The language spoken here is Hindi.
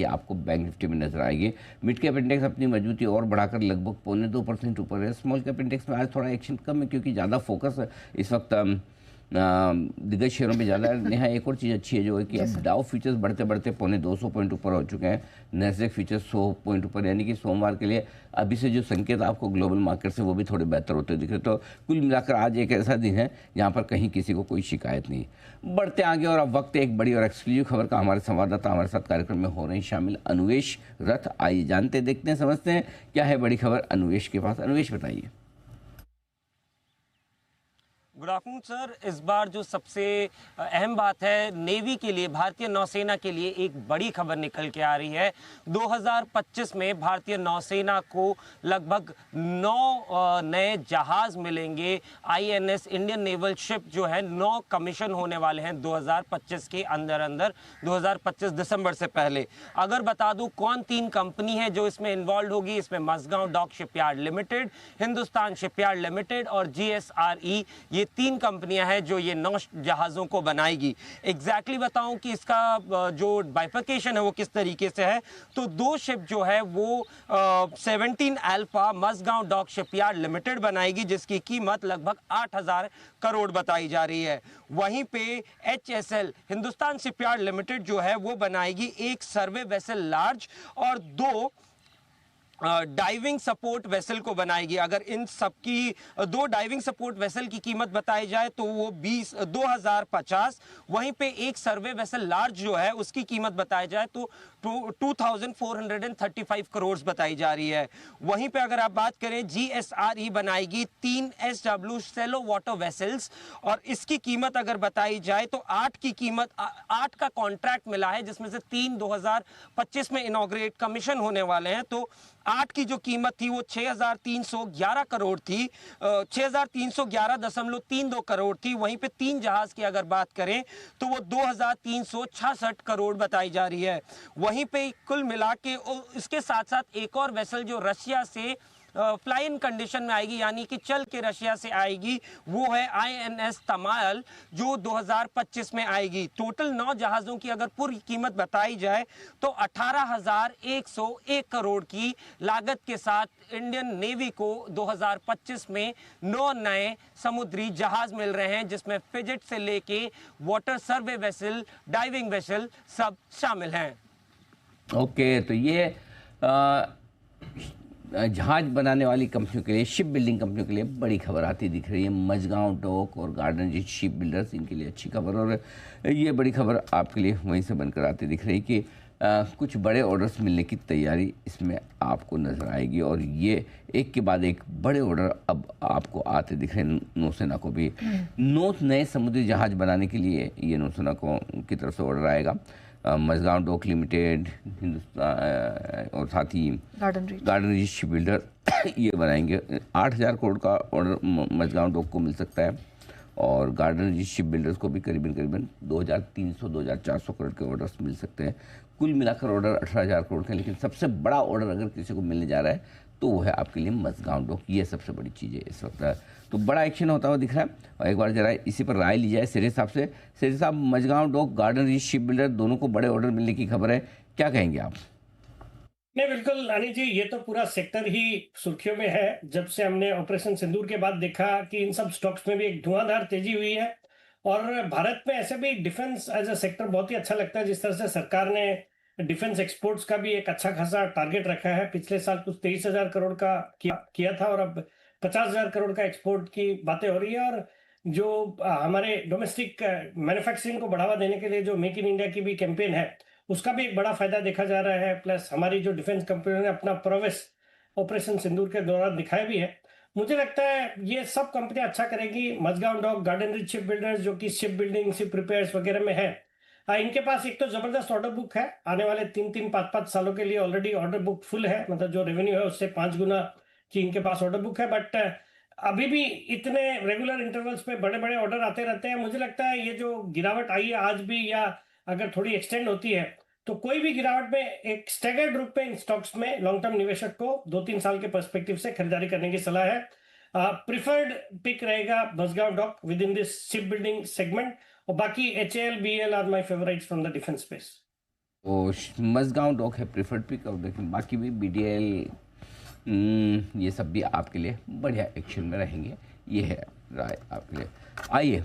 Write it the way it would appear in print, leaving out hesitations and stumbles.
आपको बैंक निफ्टी में नजर आएगी। मिड कैप इंडेक्स अपनी मजबूती और बढ़ाकर लगभग 0.25% ऊपर है। स्मॉल कैप इंडेक्स में आज थोड़ा एक्शन कम है क्योंकि ज़्यादा फोकस इस वक्त दिग्गज शेयरों पे ज़्यादा है। यहाँ एक और चीज़ अच्छी है जो है कि अब डाउ फ्यूचर्स बढ़ते बढ़ते 250 पॉइंट ऊपर हो चुके हैं। नैस्डैक फ्यूचर्स 100 पॉइंट ऊपर, यानी कि सोमवार के लिए अभी से जो संकेत आपको ग्लोबल मार्केट से वो भी थोड़े बेहतर होते दिख रहे। तो कुल मिलाकर आज एक ऐसा दिन है जहाँ पर कहीं किसी को कोई शिकायत नहीं। बढ़ते आगे और अब वक्त एक बड़ी और एक्सक्लूसिव खबर का। हमारे संवाददाता हमारे साथ कार्यक्रम में हो रहे हैं शामिल अनुवेश रथ। आइए जानते देखते हैं समझते हैं क्या है बड़ी खबर अनुवेश के पास। अनुवेश बताइए। Good afternoon sir. इस बार जो सबसे अहम बात है नेवी के लिए, भारतीय नौसेना के लिए एक बड़ी खबर निकल के आ रही है। 2025 में भारतीय नौसेना को लगभग 9 नए जहाज मिलेंगे। आईएनएस इंडियन नेवल शिप जो है 9 कमीशन होने वाले हैं 2025 के अंदर 2025 दिसंबर से पहले। अगर बता दूं कौन 3 कंपनी है जो इसमें इन्वॉल्व होगी, इसमें Mazagon Dock Shipyard Limited, Hindustan Shipyard Limited और जीएसआरई, ये 3 कंपनियां हैं जो ये 9 जहाजों को बनाएगी। एग्जैक्टली बताऊं कि इसका जो बाइफर्केशन है वो किस तरीके से है, तो 2 शिप जो है वो 17 alpha Mazagon Dock Shipyard Limited बनाएगी जिसकी कीमत लगभग 8,000 करोड़ बताई जा रही है। वहीं पे एचएसएल हिंदुस्तान शिपयार्ड लिमिटेड जो है वो बनाएगी एक सर्वे वेसल लार्ज और 2 डाइविंग सपोर्ट वेसल को बनाएगी। अगर इन सबकी 2 डाइविंग सपोर्ट वेसल की कीमत बताई जाए तो वो 2050, वहीं पे एक सर्वे वेसल लार्ज जो है उसकी कीमत बताई जाए तो 2435 करोड़ बताई जा रही है। वहीं पे अगर आप बात करें जीएसआरई बनाएगी 3 एसडब्ल्यू सेलो वाटर वेसल्स और इसकी कीमत अगर बताई जाए तो 8 का कॉन्ट्रैक्ट मिला है जिसमें से 3 2025 में इनॉग्रेट कमीशन होने वाले हैं। तो 8 की जो कीमत थी वो 6,311 करोड़ थी, 6,311.32 करोड़ थी। वहीं पे 3 जहाज की अगर बात करें तो वो 2,366 करोड़ बताई जा रही है। वहीं पे कुल मिला के इसके साथ साथ एक और वेसल जो रशिया से फ्लाई इन कंडीशन में आएगी, यानी कि चल के रशिया से आएगी, वो है आईएनएस तमायल जो 2025 में आएगी। टोटल 9 जहाजों की अगर पूरी कीमत बताई जाए तो 18,101 करोड़ की लागत के साथ इंडियन नेवी को 2025 में 9 नए समुद्री जहाज मिल रहे हैं जिसमें फ्रिगेट से लेके वाटर सर्वे वेसल, डाइविंग वेसल सब शामिल हैं। ओके, तो ये जहाज बनाने वाली कंपनियों के लिए, शिप बिल्डिंग कंपनियों के लिए बड़ी खबर आती दिख रही है। मझगांव डॉक और गार्डन रिच शिप बिल्डर्स, इनके लिए अच्छी खबर। और ये बड़ी खबर आपके लिए वहीं से बनकर आती दिख रही कि कुछ बड़े ऑर्डर्स मिलने की तैयारी इसमें आपको नज़र आएगी। और ये एक के बाद एक बड़े ऑर्डर अब आपको आते दिख रहे हैं। नौसेना को भी 9 नए समुद्री जहाज बनाने के लिए ये नौसेना को की तरफ से ऑर्डर आएगा। मझगांव डॉक लिमिटेड, हिंदुस्तान और साथ ही गार्डन रिच शिप बिल्डर ये बनाएंगे। 8,000 करोड़ का ऑर्डर मझगांव डॉक को मिल सकता है और गार्डन रिच शिप बिल्डर्स को भी करीबन 2,300-2,400 करोड़ के ऑर्डर्स मिल सकते हैं। कुल मिलाकर ऑर्डर 18,000 करोड़ का। लेकिन सबसे बड़ा ऑर्डर अगर किसी को मिलने जा रहा है तो वो है आपके लिए मझगांव डॉक। ये सबसे बड़ी चीज़ है इस वक्त। तो बड़ा एक्शन होता हुआ दिख रहा है। और एक बार जरा इसी पर राय ली जाए सिरे साहब से। सिरे साहब, Mazagon Dock, Garden Reach Ship Builder दोनों को बड़े ऑर्डर मिलने की खबर है, क्या कहेंगे आप? नहीं, बिल्कुल अनिल जी, ये तो पूरा सेक्टर ही सुर्खियों में है। जब से हमने ऑपरेशन सिंदूर के बाद देखा कि इन सब स्टॉक्स में भी एक धुआंधार तेजी हुई है। और भारत में ऐसे भी डिफेंस एज अ सेक्टर बहुत ही अच्छा लगता है। जिस तरह से सरकार ने डिफेंस एक्सपोर्ट्स का भी एक अच्छा खासा टारगेट रखा है। पिछले साल कुछ 23,000 करोड़ का किया था और अब 50,000 करोड़ का एक्सपोर्ट की बातें हो रही है। और जो हमारे डोमेस्टिक मैन्युफैक्चरिंग को बढ़ावा देने के लिए जो मेक इन इंडिया की भी कैंपेन है, उसका भी एक बड़ा फायदा देखा जा रहा है। प्लस हमारी जो डिफेंस कंपनियों ने अपना प्रोग्रेस ऑपरेशन सिंदूर के दौरान दिखाया भी है। मुझे लगता है ये सब कंपनियां अच्छा करेंगी। Mazagon Dock, Garden Reach Ship Builders जो कि शिप बिल्डिंग, शिप रिपेयर्स वगैरह में है, इनके पास एक तो जबरदस्त ऑर्डर बुक है। आने वाले 3-3, 5-5 सालों के लिए ऑलरेडी ऑर्डर बुक फुल है। मतलब जो रेवेन्यू है उससे 5 गुना की इनके पास ऑर्डर बुक है। बट अभी भी इतने रेगुलर इंटरवल्स पे बड़े बड़े ऑर्डर आते रहते हैं। मुझे लगता है ये जो गिरावट आई है आज भी, या अगर थोड़ी एक्सटेंड होती है तो कोई भी गिरावट में एक स्टैगर्ड रूप में इन स्टॉक्स में लॉन्ग टर्म निवेशक को 2-3 साल के पर्सपेक्टिव से खरीदारी करने की सलाह है। प्रिफर्ड पिक रहेगा Mazagon Dock within this shipbuilding segment. और बाकी HAL, BEL are my favourites from the defence space. तो मजगांव डॉक है प्रेफर्ड पिक, और लेकिन बाकी भी BDL ये सब भी आपके लिए बढ़िया एक्शन में रहेंगे। ये है राय आपके लिए। आइए